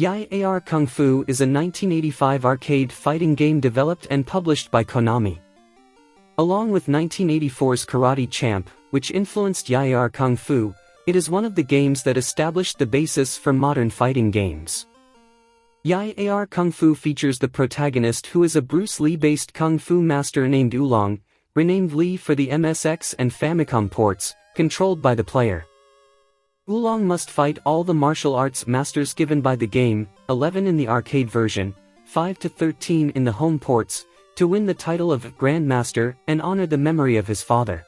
Yie Ar Kung Fu is a 1985 arcade fighting game developed and published by Konami. Along with 1984's Karate Champ, which influenced Yie Ar Kung Fu, it is one of the games that established the basis for modern fighting games. Yie Ar Kung Fu features the protagonist who is a Bruce Lee-based kung fu master named Oolong, renamed Lee for the MSX and Famicom ports, controlled by the player. Oolong must fight all the martial arts masters given by the game, 11 in the arcade version, 5 to 13 in the home ports, to win the title of Grandmaster and honor the memory of his father.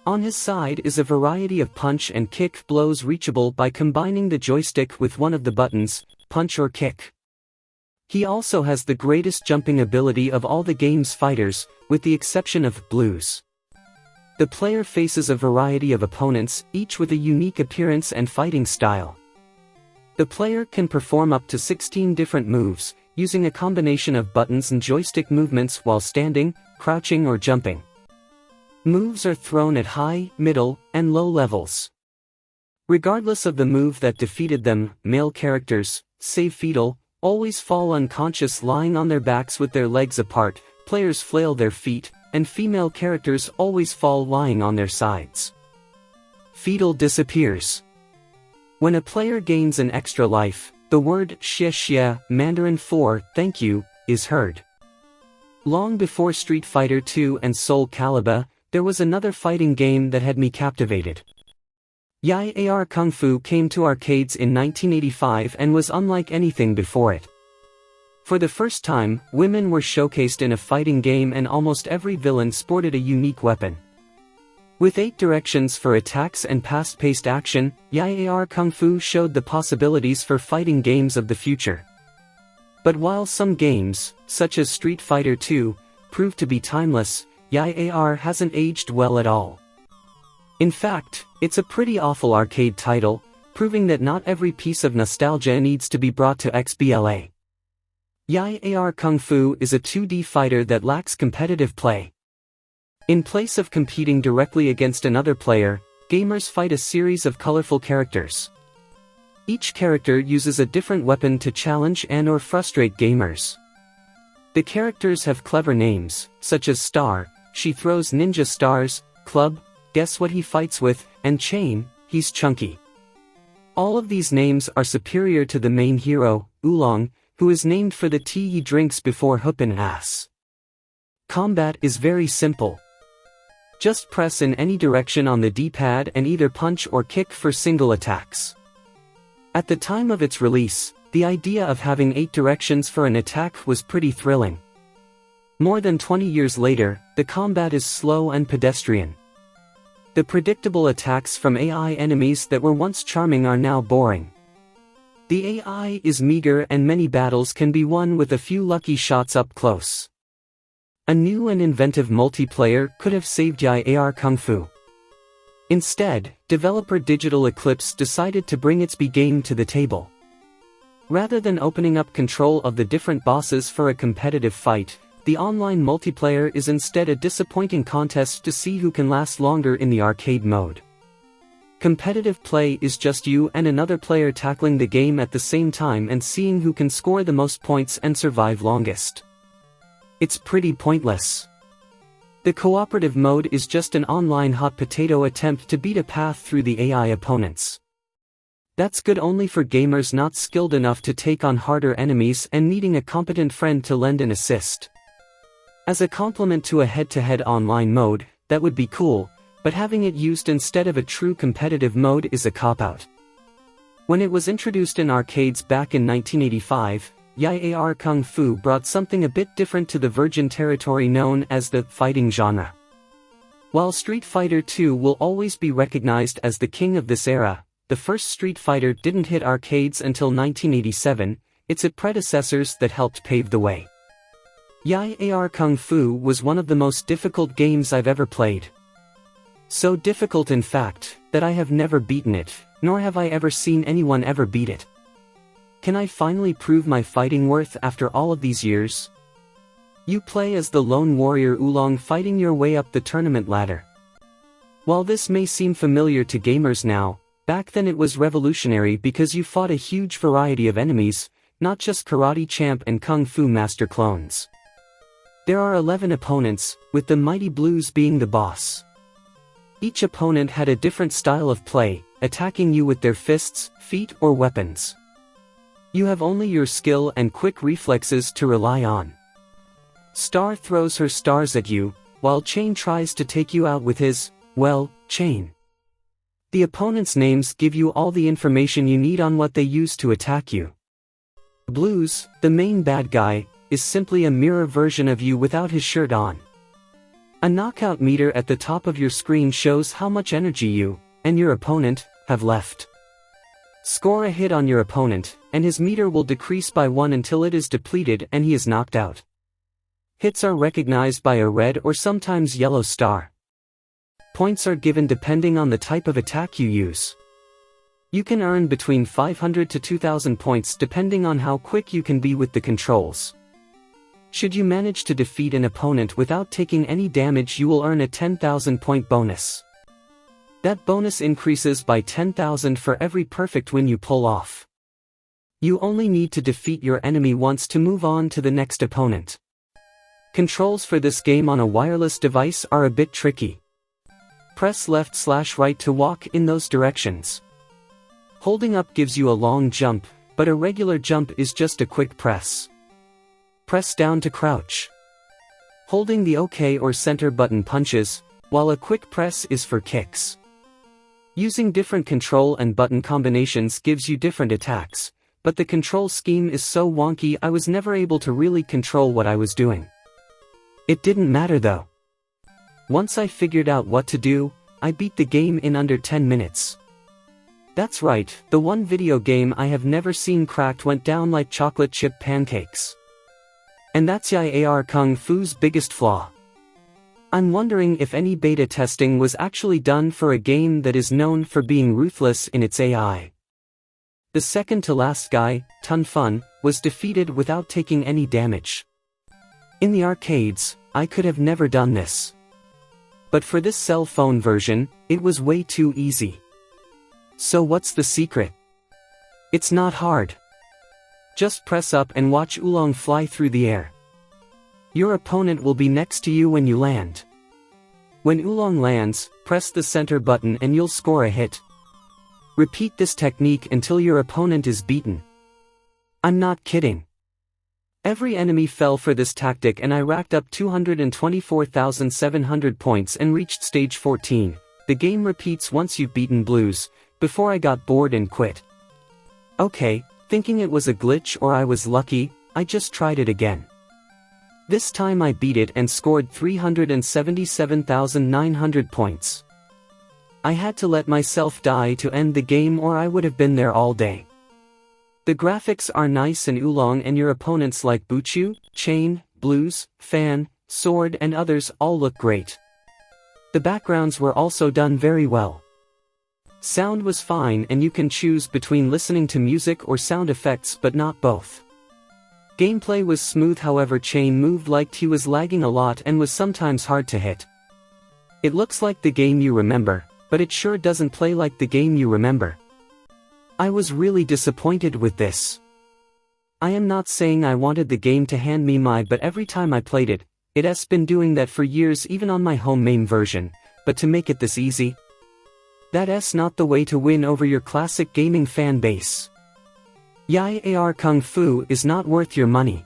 On his side is a variety of punch and kick blows reachable by combining the joystick with one of the buttons, punch or kick. He also has the greatest jumping ability of all the game's fighters, with the exception of Blues. The player faces a variety of opponents, each with a unique appearance and fighting style. The player can perform up to 16 different moves, using a combination of buttons and joystick movements while standing, crouching or jumping. Moves are thrown at high, middle, and low levels. Regardless of the move that defeated them, male characters, save fetal, always fall unconscious lying on their backs with their legs apart, players flail their feet, and female characters always fall lying on their sides. Fetal disappears. When a player gains an extra life, the word xie xie, Mandarin for thank you, is heard. Long before Street Fighter II and Soul Calibur, there was another fighting game that had me captivated. Yie Ar Kung Fu came to arcades in 1985 and was unlike anything before it. For the first time, women were showcased in a fighting game and almost every villain sported a unique weapon. With 8 directions for attacks and fast-paced action, Yie Ar Kung Fu showed the possibilities for fighting games of the future. But while some games, such as Street Fighter II, proved to be timeless, Yie Ar hasn't aged well at all. In fact, it's a pretty awful arcade title, proving that not every piece of nostalgia needs to be brought to XBLA. Yie Ar Kung Fu is a 2D fighter that lacks competitive play. In place of competing directly against another player, gamers fight a series of colorful characters. Each character uses a different weapon to challenge and/or frustrate gamers. The characters have clever names, such as Star, she throws ninja stars, Club, guess what he fights with, and Chain, he's chunky. All of these names are superior to the main hero, Oolong, who is named for the tea he drinks before whoopin' ass. Combat is very simple. Just press in any direction on the D-pad and either punch or kick for single attacks. At the time of its release, the idea of having 8 directions for an attack was pretty thrilling. More than 20 years later, the combat is slow and pedestrian. The predictable attacks from AI enemies that were once charming are now boring. The AI is meager and many battles can be won with a few lucky shots up close. A new and inventive multiplayer could have saved Yie Ar Kung Fu. Instead, developer Digital Eclipse decided to bring its B game to the table. Rather than opening up control of the different bosses for a competitive fight, the online multiplayer is instead a disappointing contest to see who can last longer in the arcade mode. Competitive play is just you and another player tackling the game at the same time and seeing who can score the most points and survive longest. It's pretty pointless. The cooperative mode is just an online hot potato attempt to beat a path through the AI opponents. That's good only for gamers not skilled enough to take on harder enemies and needing a competent friend to lend an assist. As a complement to a head-to-head online mode, that would be cool, but having it used instead of a true competitive mode is a cop-out. When it was introduced in arcades back in 1985, Yie Ar Kung Fu brought something a bit different to the virgin territory known as the fighting genre. While Street Fighter II will always be recognized as the king of this era, the first Street Fighter didn't hit arcades until 1987, it's its predecessors that helped pave the way. Yie Ar Kung Fu was one of the most difficult games I've ever played. So difficult in fact, that I have never beaten it, nor have I ever seen anyone ever beat it. Can I finally prove my fighting worth after all of these years? You play as the lone warrior Oolong fighting your way up the tournament ladder. While this may seem familiar to gamers now, Back then it was revolutionary because you fought a huge variety of enemies, not just karate champ and kung fu master clones. There are 11 opponents, with the mighty blues being the boss. Each opponent had a different style of play, attacking you with their fists, feet or weapons. You have only your skill and quick reflexes to rely on. Star throws her stars at you, while Chain tries to take you out with his, well, chain. The opponents' names give you all the information you need on what they use to attack you. Blues, the main bad guy, is simply a mirror version of you without his shirt on. A knockout meter at the top of your screen shows how much energy you, and your opponent, have left. Score a hit on your opponent, and his meter will decrease by 1 until it is depleted and he is knocked out. Hits are recognized by a red or sometimes yellow star. Points are given depending on the type of attack you use. You can earn between 500 to 2000 points depending on how quick you can be with the controls. Should you manage to defeat an opponent without taking any damage, you will earn a 10,000 point bonus. That bonus increases by 10,000 for every perfect win you pull off. You only need to defeat your enemy once to move on to the next opponent. Controls for this game on a wireless device are a bit tricky. Press left/right to walk in those directions. Holding up gives you a long jump, but a regular jump is just a quick press. Press down to crouch. Holding the OK or center button punches, while a quick press is for kicks. Using different control and button combinations gives you different attacks, but the control scheme is so wonky I was never able to really control what I was doing. It didn't matter though. Once I figured out what to do, I beat the game in under 10 minutes. That's right, the one video game I have never seen cracked went down like chocolate chip pancakes. And that's Yie Ar Kung Fu's biggest flaw. I'm wondering if any beta testing was actually done for a game that is known for being ruthless in its AI. The second to last guy, Ton Fun, was defeated without taking any damage. In the arcades, I could have never done this. But for this cell phone version, it was way too easy. So what's the secret? It's not hard. Just press up and watch Oolong fly through the air. Your opponent will be next to you when you land. When Oolong lands, press the center button and you'll score a hit. Repeat this technique until your opponent is beaten. I'm not kidding. Every enemy fell for this tactic and I racked up 224,700 points and reached stage 14. The game repeats once you've beaten blues, before I got bored and quit. Okay, thinking it was a glitch or I was lucky, I just tried it again. This time I beat it and scored 377,900 points. I had to let myself die to end the game or I would have been there all day. The graphics are nice and Oolong and your opponents like Buchu, Chain, Blues, Fan, Sword and others all look great. The backgrounds were also done very well. Sound was fine and you can choose between listening to music or sound effects but not both. Gameplay was smooth, however Chain moved like he was lagging a lot and was sometimes hard to hit. It looks like the game you remember, but it sure doesn't play like the game you remember. I was really disappointed with this. I am not saying I wanted the game to hand me my but every time I played it, it's been doing that for years even on my home MAME version, but to make it this easy? That's not the way to win over your classic gaming fan base. Yie Ar Kung Fu is not worth your money.